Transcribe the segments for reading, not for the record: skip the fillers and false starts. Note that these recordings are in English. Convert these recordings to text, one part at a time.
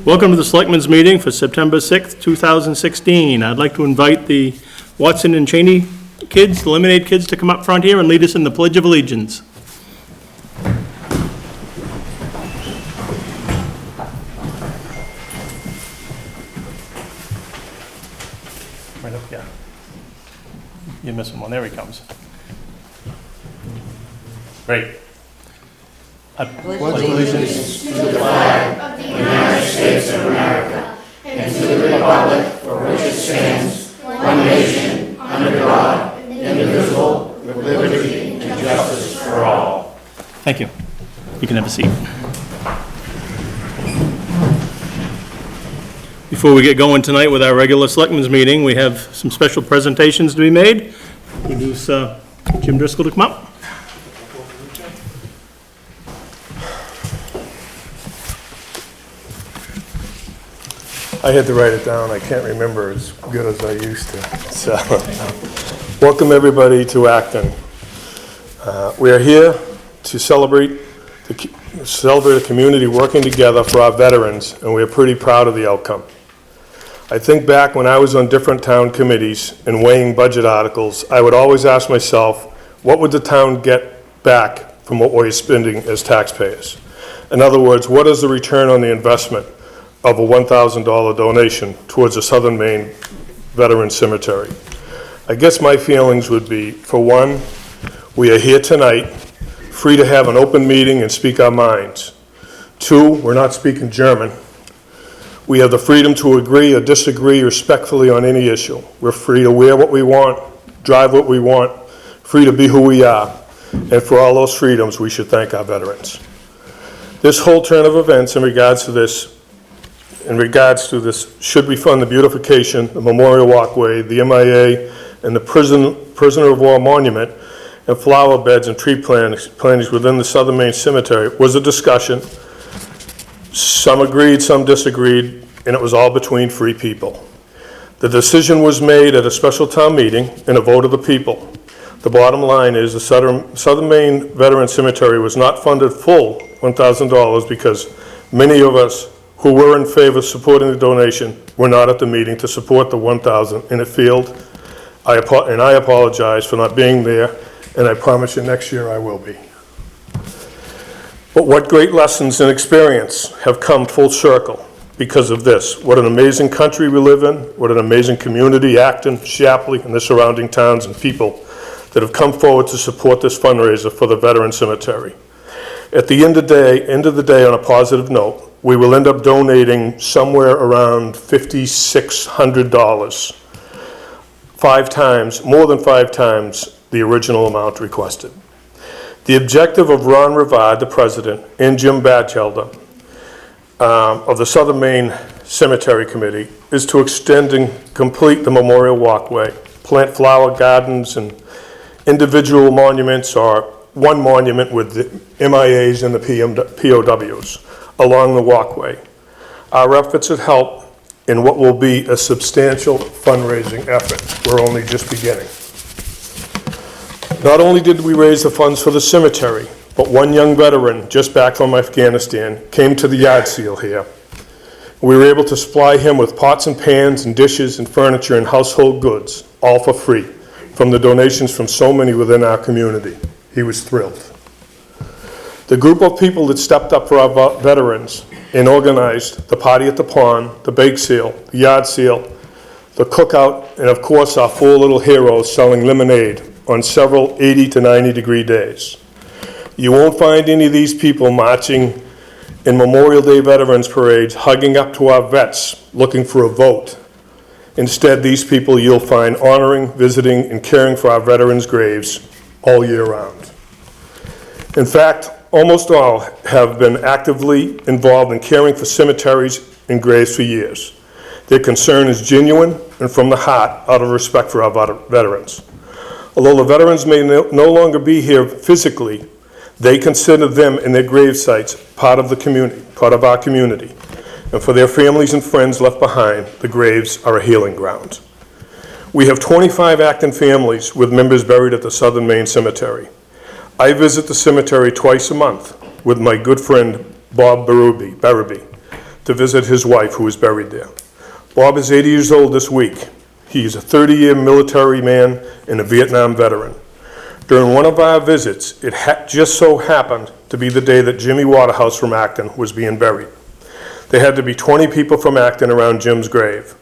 Welcome to the Selectmen's meeting for September 6th, 2016. I'd like to invite the Watson and Cheney kids, the Lemonade kids, to come up front here and lead us in the Pledge of Allegiance. Right up here. You're missing one. There he comes. Great. Pledge allegiance to the flag of the United States of America and to the republic for which it stands, one nation, under God, indivisible, with liberty and justice for all. Thank you. You can have a seat. Before we get going tonight with our regular Selectmen's meeting, we have some special presentations to be made. Introduce Jim Driscoll to come up. I had to write it down. I can't remember as good as I used to. So, welcome everybody to Acton. We are here to celebrate a community working together for our veterans, and we are pretty proud of the outcome. I think back when I was on different town committees and weighing budget articles, I would always ask myself, what would the town get back from what we're spending as taxpayers? In other words, what is the return on the investment of a $1,000 donation towards the Southern Maine Veteran Cemetery? I guess my feelings would be, for one, we are here tonight, free to have an open meeting and speak our minds. Two, we're not speaking German. We have the freedom to agree or disagree respectfully on any issue. We're free to wear what we want, drive what we want, free to be who we are. And for all those freedoms, we should thank our veterans. This whole turn of events in regards to this should we fund the beautification, the memorial walkway, the MIA, and the prisoner of war monument, and flower beds and tree plantings within the Southern Maine Cemetery was a discussion. Some agreed, some disagreed, and it was all between free people. The decision was made at a special town meeting and a vote of the people. The bottom line is the Southern Maine Veteran Cemetery was not funded full $1,000 because many of us who were in favor of supporting the donation were not at the meeting to support the $1,000, and it failed. I apologize for not being there, and I promise you next year I will be. But what great lessons and experience have come full circle because of this. What an amazing country we live in, what an amazing community, Acton, Shapley, and the surrounding towns and people that have come forward to support this fundraiser for the Veteran Cemetery. At the end of the day, on a positive note, we will end up donating somewhere around $5,600, more than 5 times the original amount requested. The objective of Ron Rivard, the president, and Jim Batchelder of the Southern Maine Cemetery Committee is to extend and complete the memorial walkway, plant flower gardens and individual monuments, or one monument with the MIAs and the POWs along the walkway. Our efforts have helped in what will be a substantial fundraising effort. We're only just beginning. Not only did we raise the funds for the cemetery, but one young veteran just back from Afghanistan came to the yard sale here. We were able to supply him with pots and pans and dishes and furniture and household goods, all for free, from the donations from so many within our community. He was thrilled. The group of people that stepped up for our veterans and organized the party at the pond, the bake sale, the yard sale, the cookout, and of course our 4 little heroes selling lemonade on several 80 to 90 degree days. You won't find any of these people marching in Memorial Day Veterans Parades, hugging up to our vets, looking for a vote. Instead, these people you'll find honoring, visiting, and caring for our veterans' graves all year round. In fact, almost all have been actively involved in caring for cemeteries and graves for years. Their concern is genuine and from the heart, out of respect for our veterans. Although the veterans may no longer be here physically, they consider them and their grave sites part of the community, part of our community. And for their families and friends left behind, the graves are a healing ground. We have 25 Acton families with members buried at the Southern Maine Cemetery. I visit the cemetery twice a month with my good friend Bob Barabee to visit his wife who is buried there. Bob is 80 years old this week. He is a 30-year military man and a Vietnam veteran. During one of our visits, it just so happened to be the day that Jimmy Waterhouse from Acton was being buried. There had to be 20 people from Acton around Jim's grave.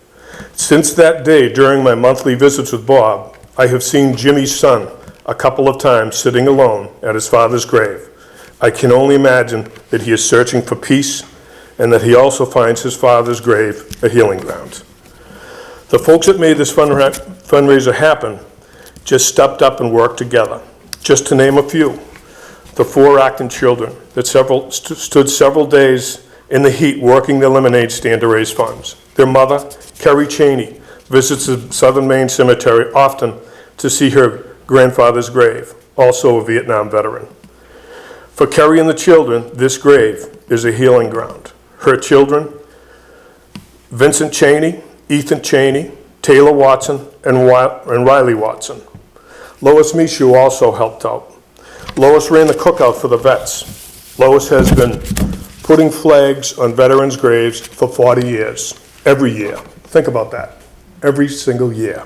Since that day, during my monthly visits with Bob, I have seen Jimmy's son a couple of times sitting alone at his father's grave. I can only imagine that he is searching for peace and that he also finds his father's grave a healing ground. The folks that made this fundraiser happen just stepped up and worked together. Just to name a few, the 4 Acton children that stood several days in the heat working the lemonade stand to raise funds. Their mother, Carrie Cheney, visits the Southern Maine Cemetery often to see her grandfather's grave, also a Vietnam veteran. For Carrie and the children, this grave is a healing ground. Her children, Vincent Cheney, Ethan Cheney, Taylor Watson, and Riley Watson. Lois Michaud also helped out. Lois ran the cookout for the vets. Lois has been putting flags on veterans' graves for 40 years, every year. Think about that, every single year.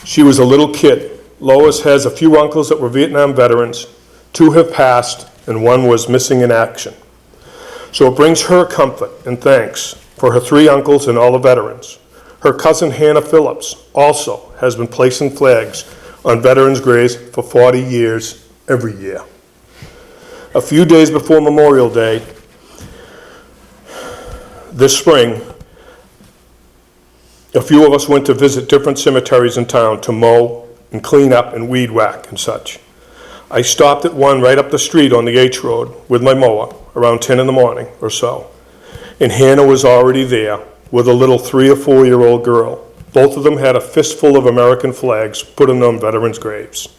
She was a little kid. Lois has a few uncles that were Vietnam veterans. 2 have passed, and 1 was missing in action. So it brings her comfort and thanks for her 3 uncles and all the veterans. Her cousin Hannah Phillips also has been placing flags on veterans' graves for 40 years, every year. A few days before Memorial Day, this spring, a few of us went to visit different cemeteries in town to mow and clean up and weed whack and such. I stopped at one right up the street on the H Road with my mower around 10 in the morning or so. And Hannah was already there with a little 3 or 4-year-old girl. Both of them had a fistful of American flags put on veterans' graves.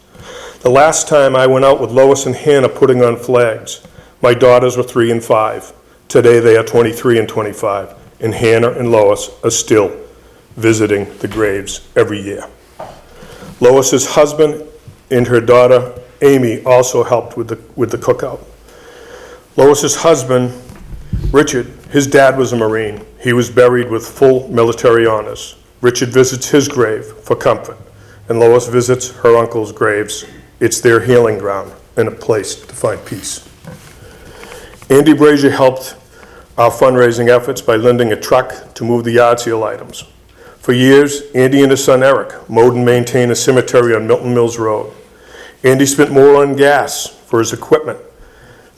The last time I went out with Lois and Hannah putting on flags, my daughters were 3 and 5. Today they are 23 and 25, and Hannah and Lois are still visiting the graves every year. Lois's husband and her daughter Amy also helped with the cookout. Lois's husband, Richard, his dad was a Marine. He was buried with full military honors. Richard visits his grave for comfort, and Lois visits her uncle's graves. It's their healing ground and a place to find peace. Andy Brazier helped our fundraising efforts by lending a truck to move the yard sale items. For years, Andy and his son Eric mowed and maintained a cemetery on Milton Mills Road. Andy spent more on gas for his equipment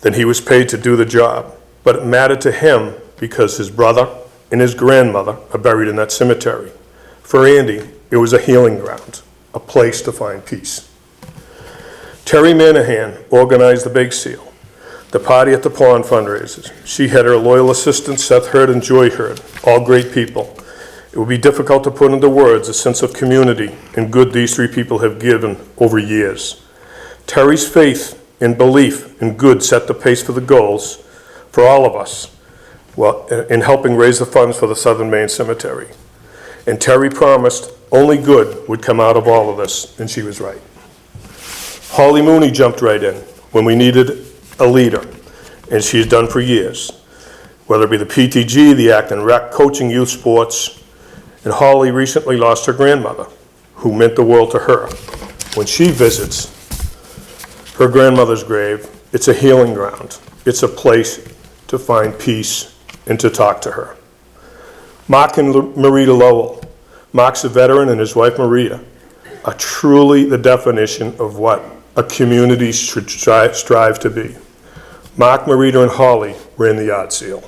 than he was paid to do the job, but it mattered to him because his brother and his grandmother are buried in that cemetery. For Andy, it was a healing ground, a place to find peace. Terry Manahan organized the bake sale, the party at the pond fundraisers. She had her loyal assistants, Seth Hurd and Joy Hurd, all great people. It would be difficult to put into words the sense of community and good these 3 people have given over years. Terry's faith and belief in good set the pace for the goals for all of us in helping raise the funds for the Southern Maine Cemetery. And Terry promised only good would come out of all of this, and she was right. Holly Mooney jumped right in when we needed a leader, and she's done for years, whether it be the PTG, the Acton Rec, coaching youth sports. And Holly recently lost her grandmother, who meant the world to her. When she visits her grandmother's grave, it's a healing ground. It's a place to find peace and to talk to her. Mark and Marita Lowell. Mark's a veteran, and his wife Marita are truly the definition of what a community should strive to be. Mark, Marita, and Holly ran the yard sale.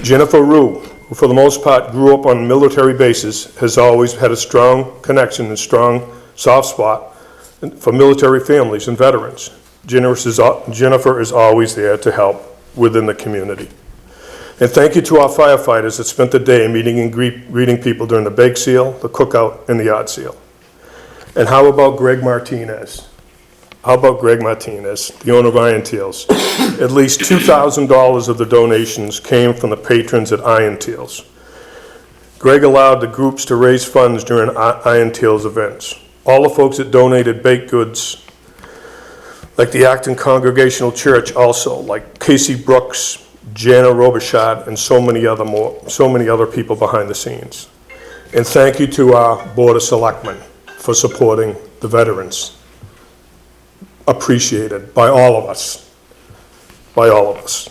Jennifer Rue, who for the most part grew up on military bases, has always had a strong connection and strong soft spot for military families and veterans. Jennifer is always there to help within the community. And thank you to our firefighters that spent the day meeting and greeting people during the bake sale, the cookout, and the yard sale. And how about Greg Martinez? How about Greg Martinez, the owner of Iron Tails? At least $2,000 of the donations came from the patrons at Iron Tails. Greg allowed the groups to raise funds during Iron Tails events. All the folks that donated baked goods, like the Acton Congregational Church also, like Casey Brooks, Jana Robichaud, and so many other people behind the scenes. And thank you to our Board of Selectmen for supporting the veterans. Appreciated by all of us. By all of us.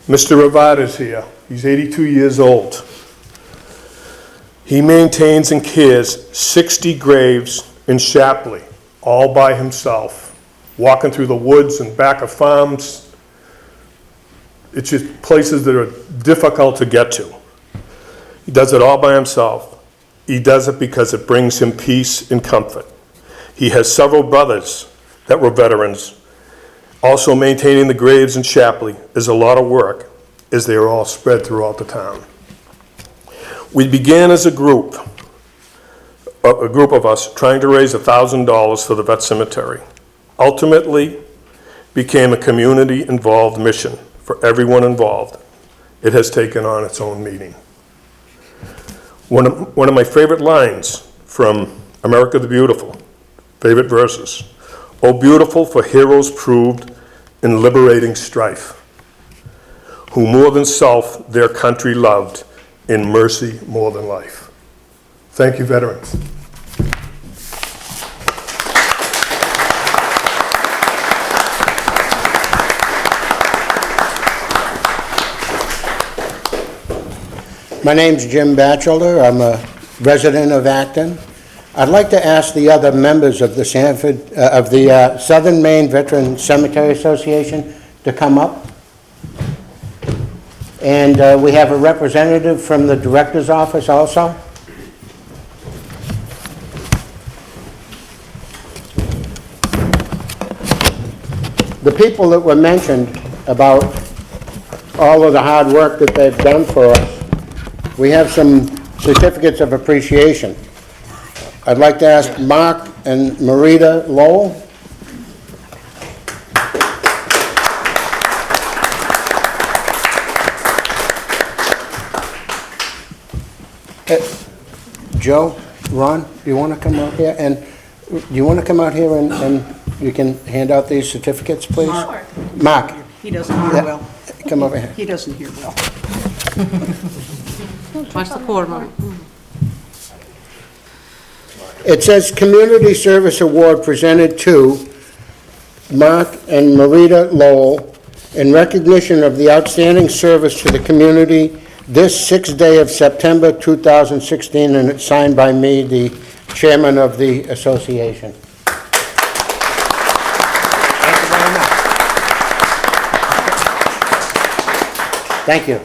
Mr. Rivada's here. He's 82 years old. He maintains and cares 60 graves in Shapley, all by himself, walking through the woods and back of farms. It's just places that are difficult to get to. He does it all by himself. He does it because it brings him peace and comfort. He has several brothers that were veterans. Also maintaining the graves in Shapley is a lot of work, as they are all spread throughout the town. We began as a group of us trying to raise $1,000 for the vet cemetery. Ultimately, became a community-involved mission for everyone involved. It has taken on its own meaning. One of my favorite lines from America the Beautiful, favorite verses, "O beautiful for heroes proved in liberating strife, who more than self their country loved, in mercy more than life." Thank you, veterans. My name's Jim Batchelder. I'm a resident of Acton. I'd like to ask the other members of the Southern Maine Veteran Cemetery Association to come up. And we have a representative from the director's office also. The people that were mentioned about all of the hard work that they've done for us, we have some certificates of appreciation. I'd like to ask Mark and Marita Lowell. Joe, Ron, do you want to come out here? And do you want to come out here and you can hand out these certificates, please? Mark. He doesn't hear well. Come over here. He doesn't hear well. Watch the cord, Mom. It says Community Service Award presented to Mark and Marita Lowell in recognition of the outstanding service to the community this 6th day of September 2016, and it's signed by me, the chairman of the association. Thank you very much. Thank you.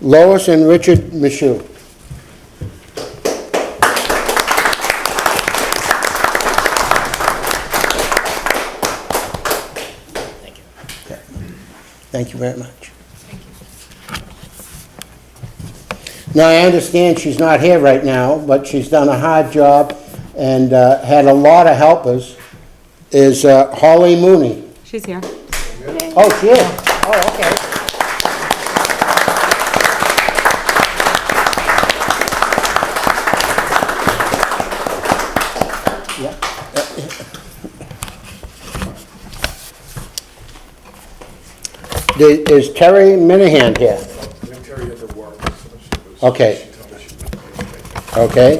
Lois and Richard Michaud. Thank you very much. Thank you. Now, I understand she's not here right now, but she's done a hard job and had a lot of helpers, is Holly Mooney. She's here. Oh, she is? Oh, okay. Is Terry Minahan here? Terry had to work. Okay. Okay.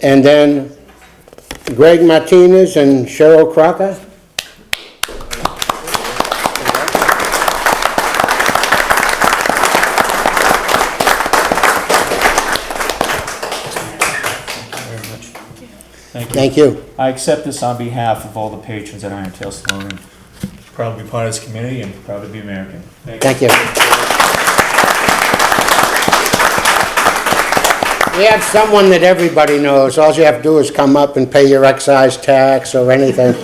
And then Greg Martinez and Cheryl Crocker? Thank you. I accept this on behalf of all the patrons at Iron Tail Saloon, and proud to be part of this community and proud to be American. Thank you. We have someone that everybody knows. All you have to do is come up and pay your excise tax or anything.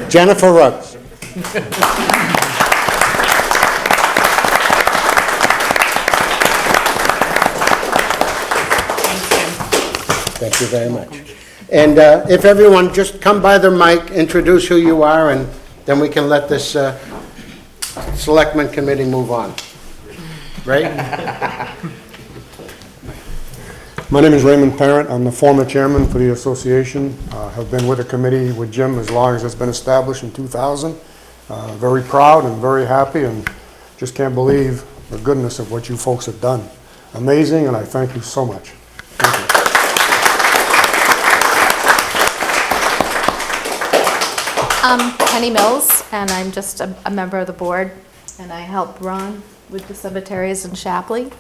Jennifer Rooks. Thank you very much. And if everyone just come by the mic, introduce who you are, and then we can let this Selectmen Committee move on. Right? My name is Raymond Parent. I'm the former chairman for the association. Have been with the committee with Jim as long as it's been established in 2000. Very proud and very happy, and just can't believe the goodness of what you folks have done. Amazing, and I thank you so much. Thank you. I'm Penny Mills, and I'm just a member of the board, and I help Ron with the cemeteries in Shapley.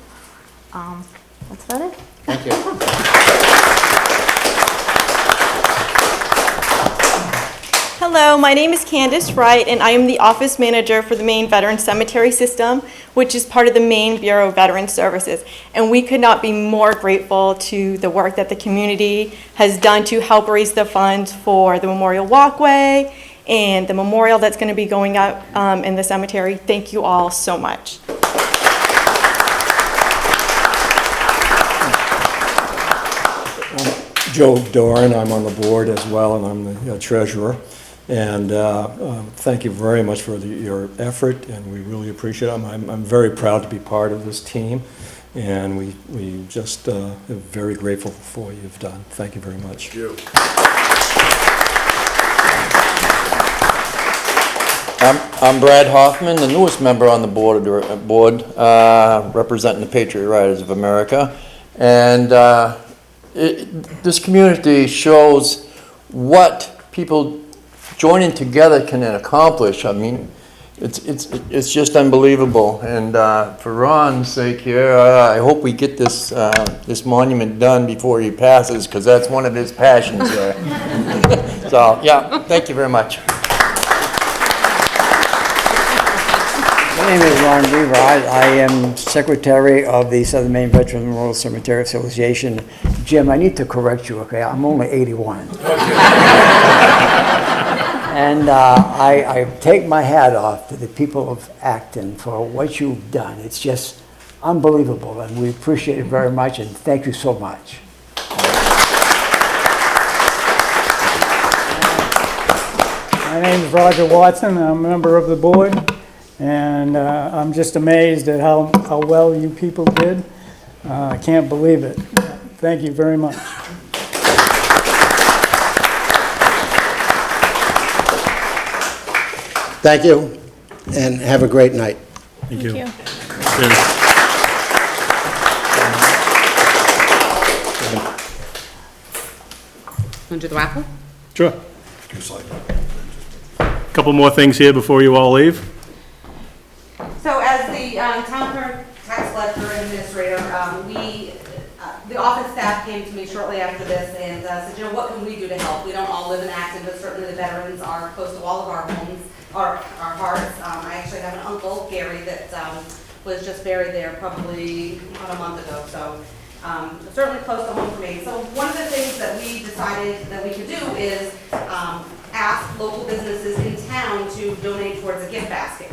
That's about it. Thank you. Hello, my name is Candace Wright, and I am the office manager for the Maine Veteran Cemetery System, which is part of the Maine Bureau of Veteran Services. And we could not be more grateful to the work that the community has done to help raise the funds for the Memorial Walkway and the memorial that's going to be going up in the cemetery. Thank you all so much. Joe Doran, I'm on the board as well, and I'm the treasurer. And thank you very much for your effort, and we really appreciate it. I'm very proud to be part of this team, and we just are very grateful for what you've done. Thank you very much. Thank you. I'm Brad Hoffman, the newest member on the board, representing the Patriot Riders of America. And this community shows what people joining together can accomplish. I mean, it's just unbelievable. And for Ron's sake here, I hope we get this this monument done before he passes, because that's one of his passions there. So yeah, thank you very much. My name is Ron Weaver. I am secretary of the Southern Maine Veterans Memorial Cemetery Association. Jim, I need to correct you, okay? I'm only 81. And I take my hat off to the people of Acton for what you've done. It's just unbelievable, and we appreciate it very much, and thank you so much. My name is Roger Watson. I'm a member of the board. And I'm just amazed at how well you people did. I can't believe it. Thank you very much. Thank you, and have a great night. Thank you. Want to do the raffle? Sure. Couple more things here before you all leave. So as the town clerk, tax collector, and administrator, the office staff came to me shortly after this and said, you know, what can we do to help? We don't all live in Acton, but certainly the veterans are close to all of our homes, our hearts. I actually have an uncle, Gary, that was just buried there probably about a month ago, so certainly close to home for me. So one of the things that we decided that we could do is ask local businesses in town to donate towards a gift basket.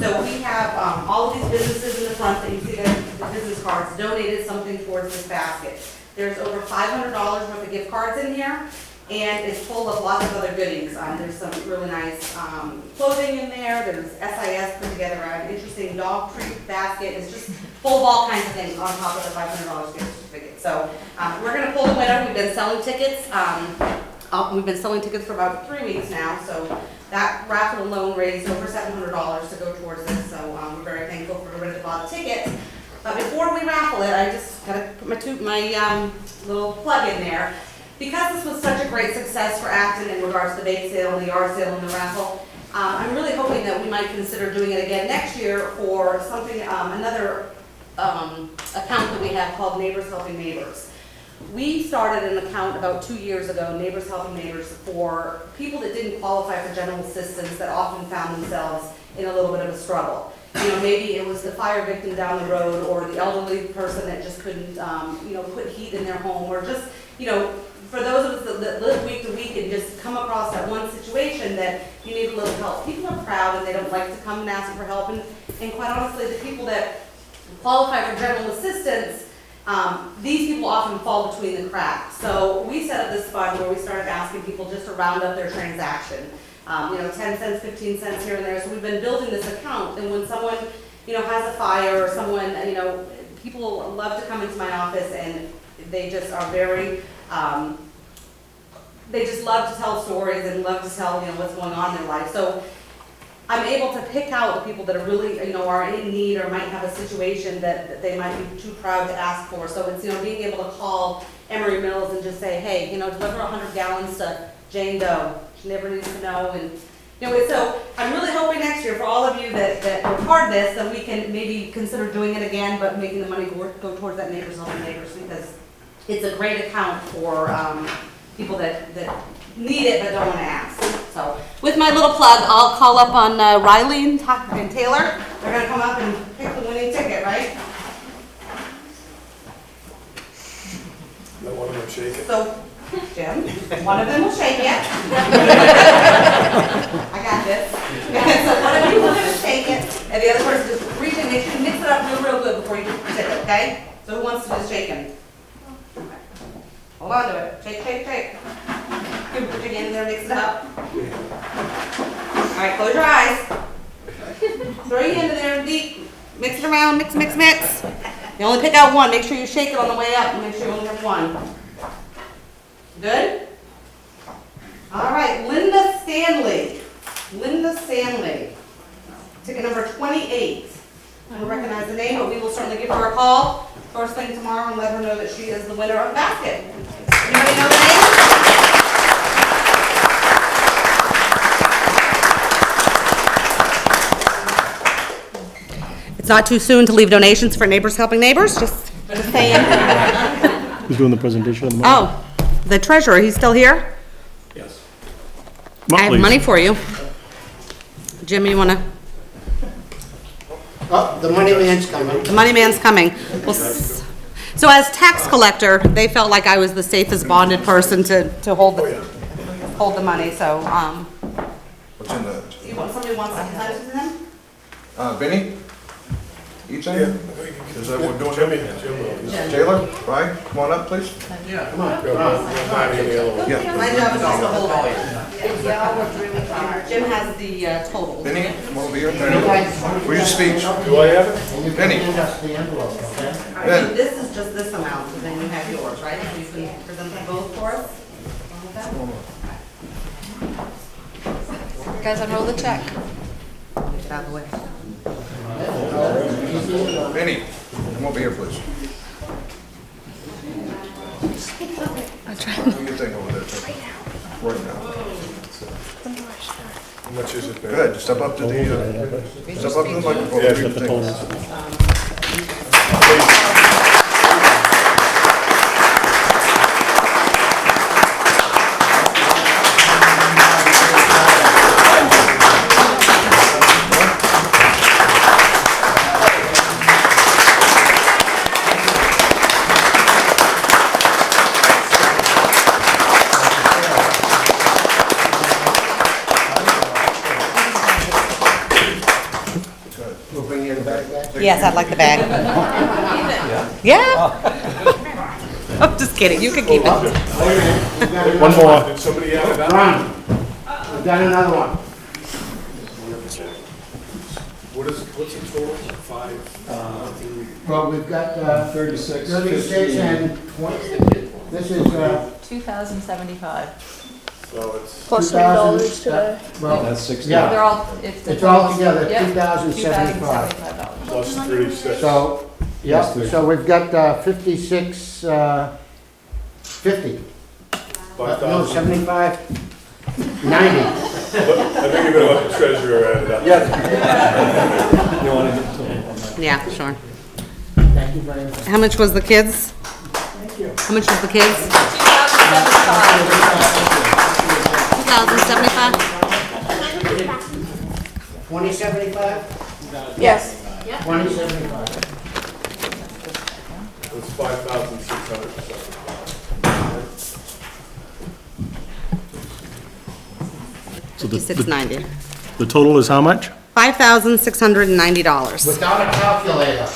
So we have all of these businesses in the front that you see the business cards donated something towards this basket. There's over $500 worth of gift cards in here, and it's full of lots of other goodies. There's some really nice clothing in there. There's SIS put together an interesting dog treat basket. It's just full of all kinds of things on top of the $500 gift certificate. So we're going to pull the winner. We've been selling tickets. We've been selling tickets for about 3 weeks now. So that raffle alone raised over $700 to go towards this, so we're very thankful for everybody that bought a ticket. But before we raffle it, I just gotta put my little plug in there. Because this was such a great success for Acton in regards to the bake sale, the yard sale, and the raffle, I'm really hoping that we might consider doing it again next year for something, another account that we have called Neighbors Helping Neighbors. We started an account about 2 years ago, Neighbors Helping Neighbors, for people that didn't qualify for general assistance that often found themselves in a little bit of a struggle. You know, maybe it was the fire victim down the road, or the elderly person that just couldn't, you know, put heat in their home, or just, you know, for those of us that live week to week and just come across that one situation that you need a little help. People are proud and they don't like to come and ask for help, and quite honestly, the people that qualify for general assistance, these people often fall between the cracks. So we set up this fund where we started asking people just to round up their transaction. You know, 10 cents, 15 cents here and there. So we've been building this account, and when someone, you know, has a fire, or someone, you know, people love to come into my office, and They just are very, they just love to tell stories and love to tell, what's going on in their life. So I'm able to pick out the people that are really, are in need or might have a situation that they might be too proud to ask for. So it's, being able to call Emery Mills and just say, hey, deliver 100 gallons to Jane Doe. She never needs to know. And, so I'm really hoping next year for all of you that were part of this, that we can maybe consider doing it again, but making the money go towards that Neighbors Helping Neighbors, because it's a great account for people that need it but don't want to ask. So with my little plug, I'll call up on Riley and Taylor. They're going to come up and pick the winning ticket, right? Let one of them shake it. So, Jim, one of them will shake it. I got this. So one of you will shake it, and the other person just reach and make sure you mix it up real good before you tip it, okay? So who wants to do the shaking? Okay. Hold on to it. Shake, shake, shake. You put your hand in there, mix it up. All right, close your eyes. Throw your hand in there deep. Mix it around, mix, mix, mix. You only pick out one. Make sure you shake it on the way up and make sure you only have one. Good? All right, Linda Stanley. Linda Stanley. Ticket number 28. I don't recognize the name, but we will certainly give her a call first thing tomorrow and let her know that she is the winner of the basket. Anybody know the name? It's not too soon to leave donations for Neighbors Helping Neighbors, just saying. Who's doing the presentation at the moment? Oh, the treasurer, he's still here? Yes. Come on, I have please. money for you. Jim, you wanna? Oh, the money man's coming. The money man's coming. Well, so as tax collector, they felt like I was the safest bonded person to hold the money, so, What's in that? somebody wants to hand it to them? Vinny? Ethan? Is that what we're doing? Jimmy. Taylor, right? Come on up, please. Come on. Yeah. My job is just to hold it. Y'all worked really hard. Jim has the total. Vinny, come over here. Where's your speech? Do I have it? And you can Vinny. hand us the envelope, okay? All right, so this is just this amount, and then you have yours, right? So you can present them both for us? You guys unroll the check. Get out of the way. Vinny, come over here, please. I'll try. What do you think over there? Right now. How much is it? Good, step up to the microphone. Yeah, What do you the think? totals. We'll bring you the bag back. Yes, I'd like the bag. Yeah? I'm just kidding, you can keep it. One more. Did somebody add it up? Ron, we've got another one. What's the total? 5? Well, we've got 36, 36 and 20. This is 2,075. So it's, plus $2 today. Well, That's 60. yeah. They're all, it's the It's all total. together, Yep, $2,075. $2,075. plus 36. So, yeah, so we've got 56, 50. No, 5,000. 75, 90. I think you're gonna let the treasurer add it up. You want to get the total on that? Yeah, sure. Thank you very much. How much was the kids? How much was the kids? 2,075? 2075? Yes. 2075. It's 5,600. So 5690. the total is how much? $5,690. Without a calculator.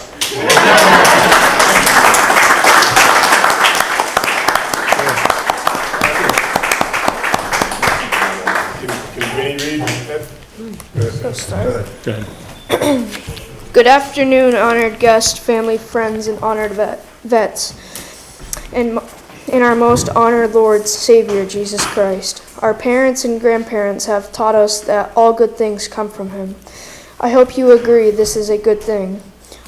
Can Vinny read? Okay. Good afternoon, honored guests, family, friends, and honored vets. in our most honored Lord Savior, Jesus Christ. Our parents and grandparents have taught us that all good things come from Him. I hope you agree this is a good thing.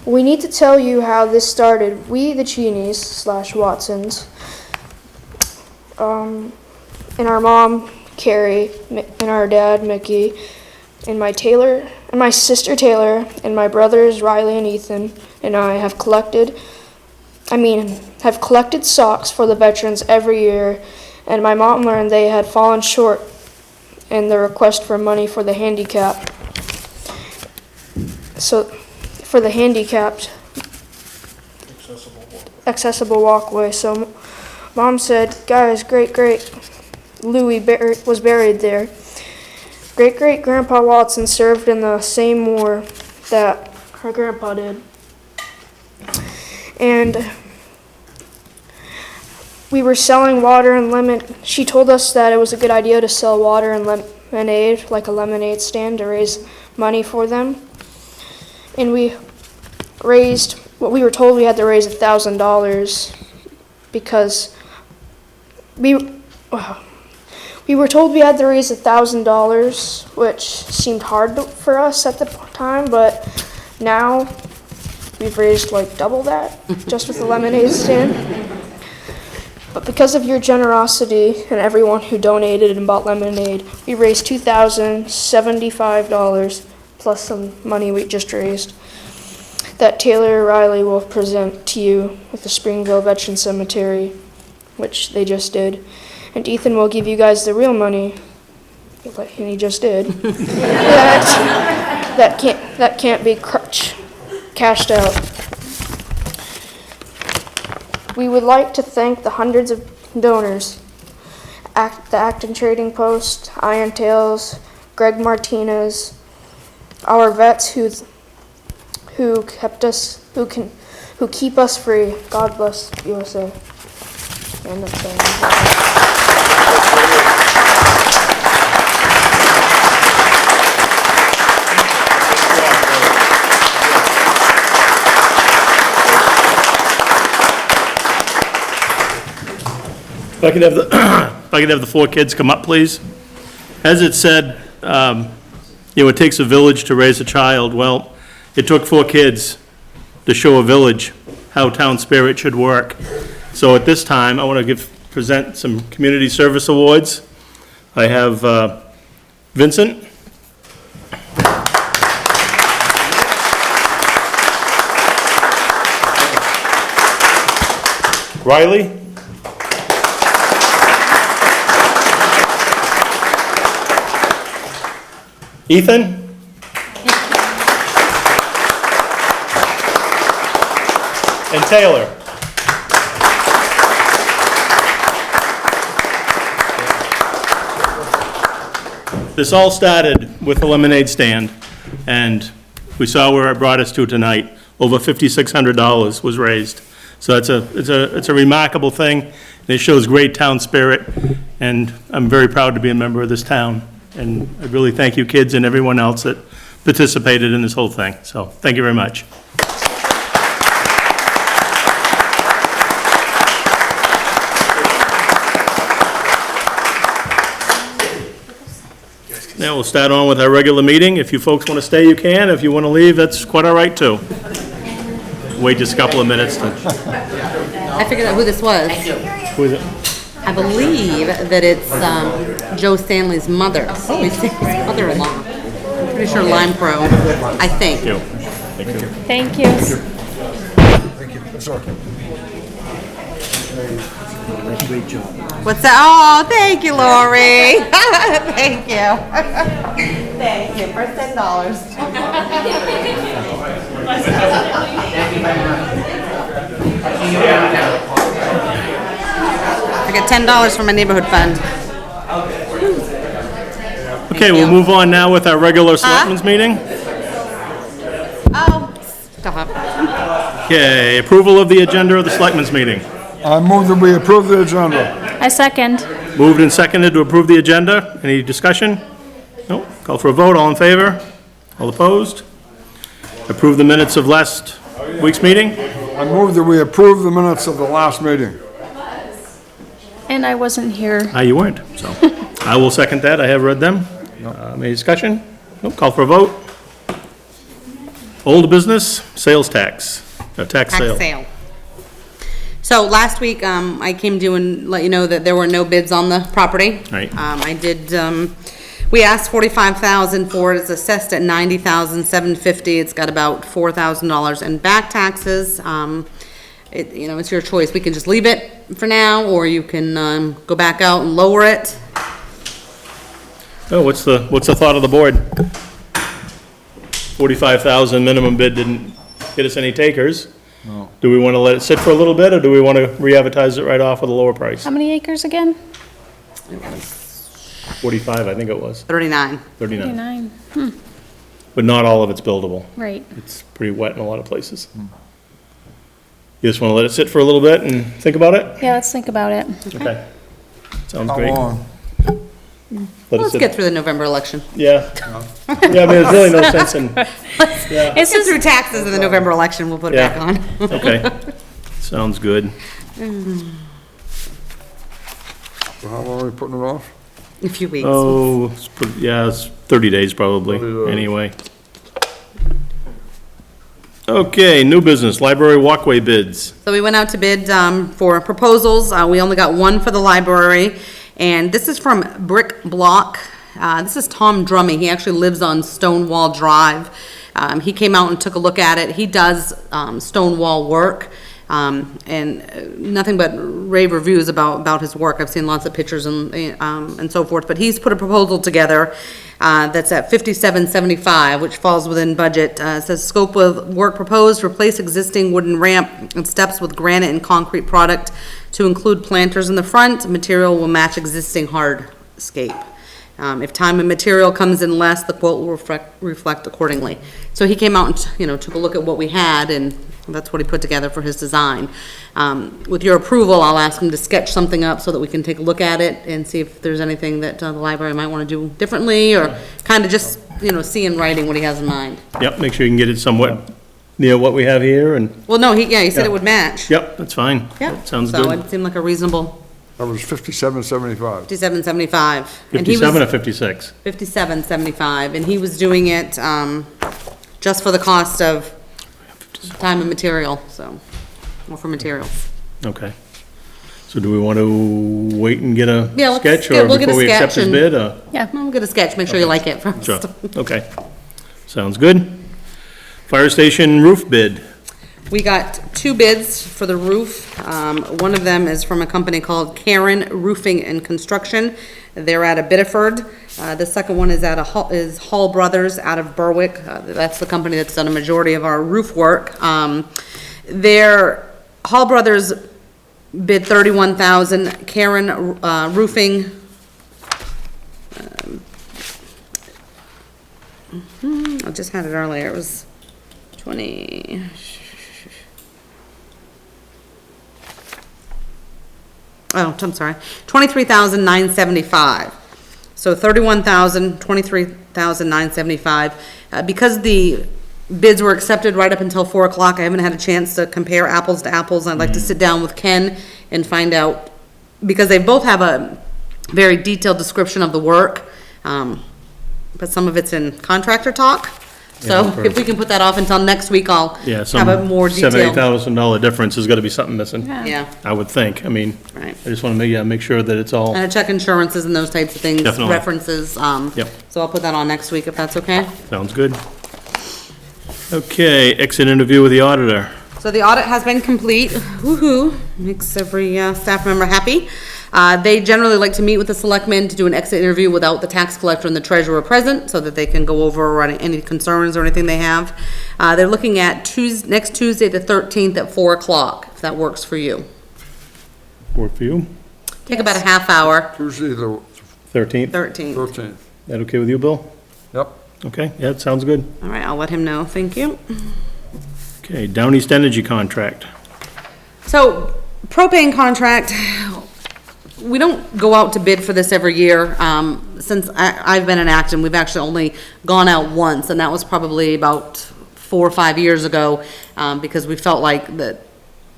We need to tell you how this started. We, the Cheneys / Watsons, and our mom, Carrie, and our dad, Mickey, and my sister Taylor, and my brothers Riley and Ethan, and I have collected socks for the veterans every year, and my mom learned they had fallen short in the request for money for the handicapped. So, for the handicapped accessible walkway. So, Mom said, guys, great Louis was buried there. Great Grandpa Watson served in the same war that her grandpa did. And we were selling water and lemon. She told us that it was a good idea to sell water and lemonade, like a lemonade stand, to raise money for them. And we were told we had to raise $1,000 because we were told we had to raise $1,000, which seemed hard for us at the time, but now we've raised like double that just with the lemonade stand. But because of your generosity and everyone who donated and bought lemonade, we raised $2,075 plus some money we just raised that Taylor Riley will present to you with the Springville Veteran Cemetery, which they just did. And Ethan will give you guys the real money, and he just did. that can't be cashed out. We would like to thank the hundreds of donors, the Acton Trading Post, Iron Tails, Greg Martinez, our vets who keep us free. God bless USA. And that's If I could have the four kids come up, please. As it said, it takes a village to raise a child. Well, it took 4 kids to show a village how town spirit should work. So at this time, I want to present some community service awards. I have Vincent. Riley. Ethan? And Taylor? This all started with the lemonade stand, and we saw where it brought us to tonight. Over $5,600 was raised. So it's a remarkable thing, and it shows great town spirit, and I'm very proud to be a member of this town. And I really thank you kids and everyone else that participated in this whole thing. So thank you very much. Now we'll start on with our regular meeting. If you folks want to stay, you can. If you want to leave, that's quite all right too. Wait just a couple of minutes. I figured out who this was. Who is it? I believe that it's Joe Stanley's mother. Stanley's mother-in-law. I'm pretty sure Lime Pro. I think. Thank you. Thank you. Thank you. That's all. Great job. What's that? Oh, thank you, Lori. Thank you. Thank you. For $10. I got $10 from my neighborhood fund. Okay, we'll move on now with our regular selectmen's meeting. Oh, stop. Okay, approval of the agenda of the selectmen's meeting. I move that we approve the agenda. I second. Moved and seconded to approve the agenda. Any discussion? No. Call for a vote. All in favor? All opposed? Approve the minutes of last week's meeting. I move that we approve the minutes of the last meeting. And I wasn't here. You weren't, so. I will second that. I have read them. Any discussion? Nope, call for a vote. Old business, sales tax, tax sale. Tax sale. So last week, I came to and let you know that there were no bids on the property. Right. I did, we asked 45,000 for it. It's assessed at 90,750. It's got about $4,000 in back taxes. It's your choice. We can just leave it for now, or you can, go back out and lower it. Oh, what's the thought of the board? 45,000 minimum bid didn't get us any takers. No. Do we want to let it sit for a little bit, or do we want to re-advertise it right off with a lower price? How many acres again? 45, I think it was. 39. 39. 39. But not all of it's buildable. Right. It's pretty wet in a lot of places. You just want to let it sit for a little bit and think about it? Yeah, let's think about it. Okay. Sounds How great. long? Let it Let's sit. get through the November election. Yeah. Yeah, I mean, there's really no sense in, yeah, Let's get through taxes in the November election. We'll put it Yeah. back on. okay. Sounds good. So how long are we putting it off? A few weeks. Oh, it's 30 days probably, 30 days. anyway. Okay, new business, library walkway bids. So we went out to bid for proposals. We only got one for the library, and this is from Brick Block. This is Tom Drummy. He actually lives on Stonewall Drive. He came out and took a look at it. He does Stonewall work, and nothing but rave reviews about his work. I've seen lots of pictures and so forth, but he's put a proposal together that's at $57.75, which falls within budget. It says scope of work proposed, replace existing wooden ramp and steps with granite and concrete product to include planters in the front. Material will match existing hardscape. If time and material comes in less, the quote will reflect accordingly. So he came out and, took a look at what we had, and that's what he put together for his design. With your approval, I'll ask him to sketch something up so that we can take a look at it and see if there's anything that the library might want to do differently, or kind of just, see in writing what he has in mind. Yep, make sure you can get it somewhat near what we have here, and, Well, no, he said Yeah. it would match. yep, that's fine. Yeah. Sounds So good. it seemed like a reasonable That was 57.75. $57.75. And he was 57 or 56? $57.75, and he was doing it, just for the cost of time and material, so, or for materials. Okay. So do we want to wait and get a Yeah, let's sketch, get- or we'll get a before we accept sketch his and- bid, or? Yeah. We'll get a sketch, make sure you like it first. Sure, okay. Sounds good. Fire station roof bid. We got 2 bids for the roof. One of them is from a company called Karen Roofing and Construction. They're out of Biddeford. The second one is is Hall Brothers out of Berwick. That's the company that's done a majority of our roof work. Hall Brothers bid $31,000. Karen Roofing, I just had it earlier. It was 20. Oh, I'm sorry, $23,975. So $31,000, $23,975. Because the bids were accepted right up until 4 o'clock, I haven't had a chance to compare apples to apples. I'd like to sit down with Ken and find out, because they both have a very detailed description of the work, but some of it's in contractor talk. So Yeah, if we can put that off until next week, I'll Yeah, have a more some detailed. $70,000 difference, there's gotta be something missing. Yeah, I would think, I mean, right. I just wanna make sure that it's all, And I check insurances and those types of things, Definitely. references, Yep. so I'll put that on next week if that's okay. sounds good. Okay, exit interview with the auditor. So the audit has been complete, woo-hoo, makes every staff member happy. They generally like to meet with the selectmen to do an exit interview without the tax collector and the treasurer present, so that they can go over any concerns or anything they have. They're looking at next Tuesday, the 13th at 4 o'clock, if that works for you. Work for you? Take about a half hour, Tuesday the 13th? 13th. 13th. That okay with you, Bill? Yep. Okay, yeah, it sounds good. All right, I'll let him know, thank you. Okay, Down East Energy contract. So propane contract, we don't go out to bid for this every year. Since I've been in Acton, we've actually only gone out once, and that was probably about 4 or 5 years ago, because we felt like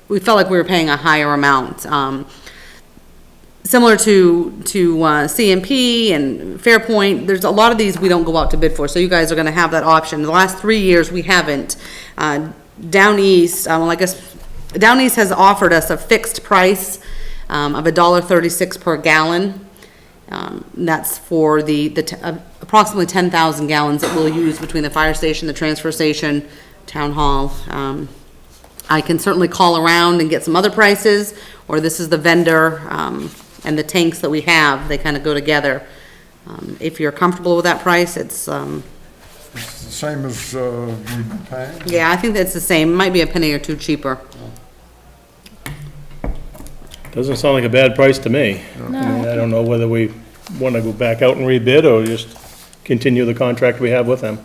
we were paying a higher amount. similar to CMP and Fairpoint, there's a lot of these we don't go out to bid for, so you guys are gonna have that option. The last 3 years, we haven't. Down East, well, I guess, Down East has offered us a fixed price of $1.36 per gallon. That's for the approximately 10,000 gallons that we'll use between the fire station, the transfer station, town hall. I can certainly call around and get some other prices, or this is the vendor, and the tanks that we have, they kind of go together. If you're comfortable with that price, it's, It's the same as we've been paying? yeah, I think that's the same, might be a penny or two cheaper. Doesn't sound like a bad price to me. I mean, I don't know whether we want to go back out and rebid or just continue the contract we have with them.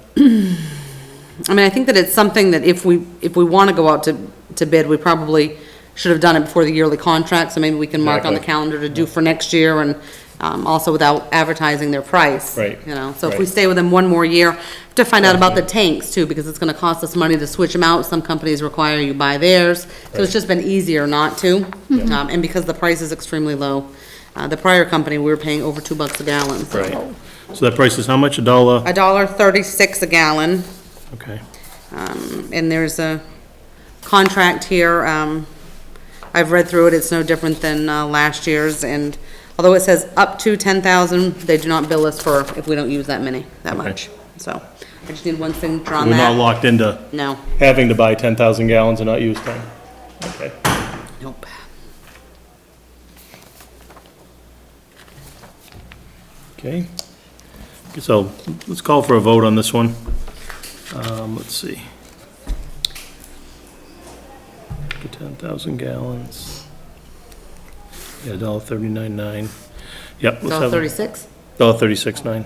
I mean, I think that it's something that if we want to go out to bid, we probably should have done it before the yearly contract, so maybe we can mark on the Exactly. calendar to do for next year, and also without advertising their price. Right. You know, so if we Right. stay with them one more year, have to find out about the tanks too, because it's gonna cost us money to switch them out. Some companies require you buy theirs, so it's just been easier not to. And because the price is extremely low. The prior company, we were paying over $2 a gallon. So. Right. So that price is how much? $1? $1.36 a gallon. Okay. And there's a contract here, I've read through it, it's no different than, last year's, and although it says up to 10,000, they do not bill us for if we don't use that much, so. I just need one signature on We're not that. locked into No, having to buy 10,000 gallons and not use 10. Okay. nope. Okay. So let's call for a vote on this one. Let's see. 10,000 gallons. Yeah, $1.39.9. Yep. let's have a- $1.36? $1.36.9.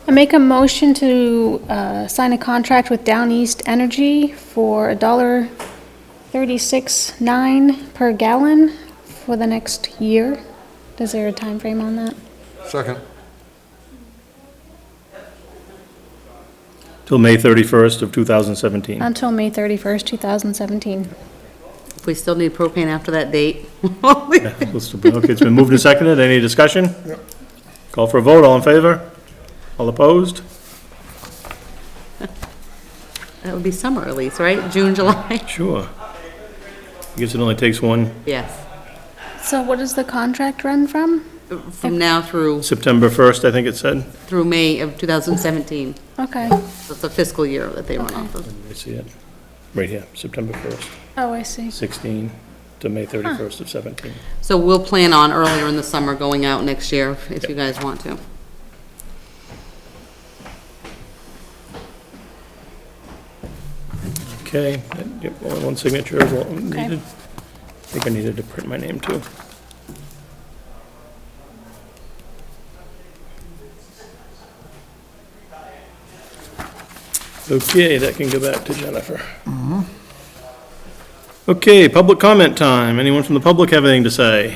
I make a motion to sign a contract with Down East Energy for $1.36.9 per gallon for the next year. Is there a time frame on that? Second. Till May 31st of 2017. Until May 31st, 2017. If we still need propane after that date. Yeah, okay, it's been moved and seconded. Any discussion? Call for a vote. All in favor? All opposed? That would be summer at least, right? June, July? Sure. I guess it only takes one. Yes, So what does the contract run from? from now through September 1st, I think it said. May of 2017. Okay. So it's a fiscal year that they run off of. Let me see it. Right here, September 1st, Oh, I see. 16 to May 31st of 17. So we'll plan on earlier in the summer going out next year if you guys want to. Okay, yep, only one signature is what needed. I think I needed to print my name too. Okay, that can go back to Jennifer. Okay, public comment time. Anyone from the public have anything to say?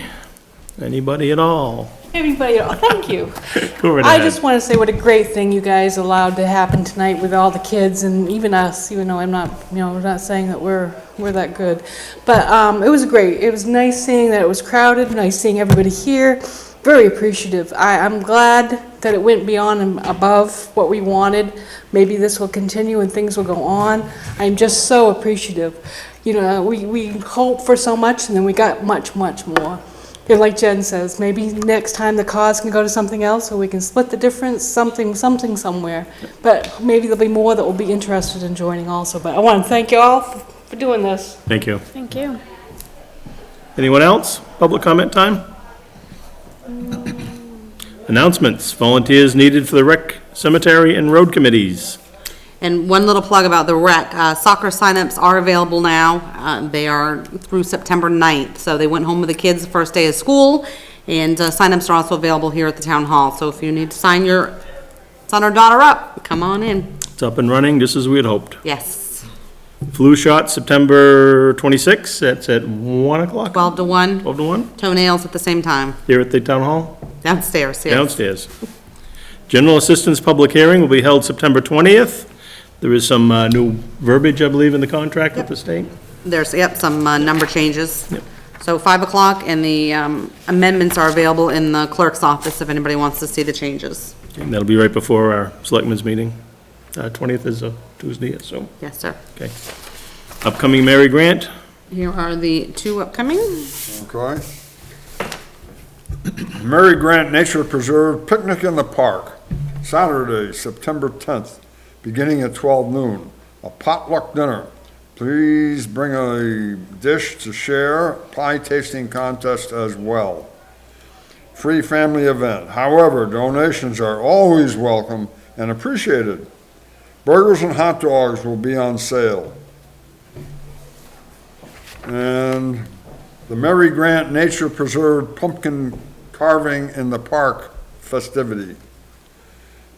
Anybody at all? Everybody, thank you. Go right I ahead. just want to say what a great thing you guys allowed to happen tonight with all the kids and even us, even though I'm not, we're not saying that we're that good. But it was great. It was nice seeing that it was crowded, nice seeing everybody here. Very appreciative. I'm glad that it went beyond and above what we wanted. Maybe this will continue and things will go on. I'm just so appreciative. You know, we hope for so much and then we got much, much more. And like Jen says, maybe next time the cause can go to something else, or we can split the difference, something somewhere. But maybe there'll be more that will be interested in joining also. But I want to thank you all for doing this. Thank you. Thank you. Anyone else? Public comment time? Announcements. Volunteers needed for the rec, cemetery, and road committees. And one little plug about the rec, soccer signups are available now. They are through September 9th. So they went home with the kids the first day of school, and signups are also available here at the town hall. So if you need to sign your son or daughter up, come on in. It's up and running just as we had hoped. Yes, Flu shot, September 26th. That's at 1 o'clock? 12 to 1, 12 to 1? toenails at the same time, Here at the town hall? downstairs, yes. Downstairs. General assistance public hearing will be held September 20th. There is some new verbiage, I believe, in the contract with the state. There's, some number changes. Yep. So 5 o'clock, and the amendments are available in the clerk's office if anybody wants to see the changes. And that'll be right before our selectmen's meeting. 20th is a Tuesday, so, Yes, sir. okay. Upcoming Mary Grant, Here are the 2 upcoming. Okay. Mary Grant Nature Preserve Picnic in the Park, Saturday, September 10th, beginning at 12 noon. A potluck dinner. Please bring a dish to share, pie tasting contest as well. Free family event. However, donations are always welcome and appreciated. Burgers and hot dogs will be on sale. And the Mary Grant Nature Preserve Pumpkin Carving in the Park festivity.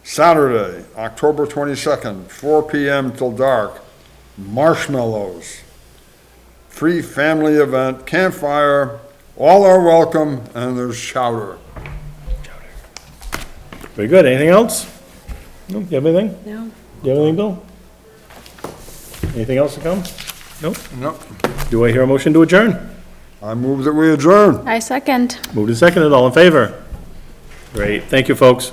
Saturday, October 22nd, 4 p.m. till dark. Marshmallows. Free family event, campfire, all are welcome, and there's chowder. very good. Anything else? No, you have anything? No. You have anything, Bill? Anything else to come? Nope. Nope. Do I hear a motion to adjourn? I move that we adjourn. I second. Moved and seconded, all in favor? Great, thank you, folks.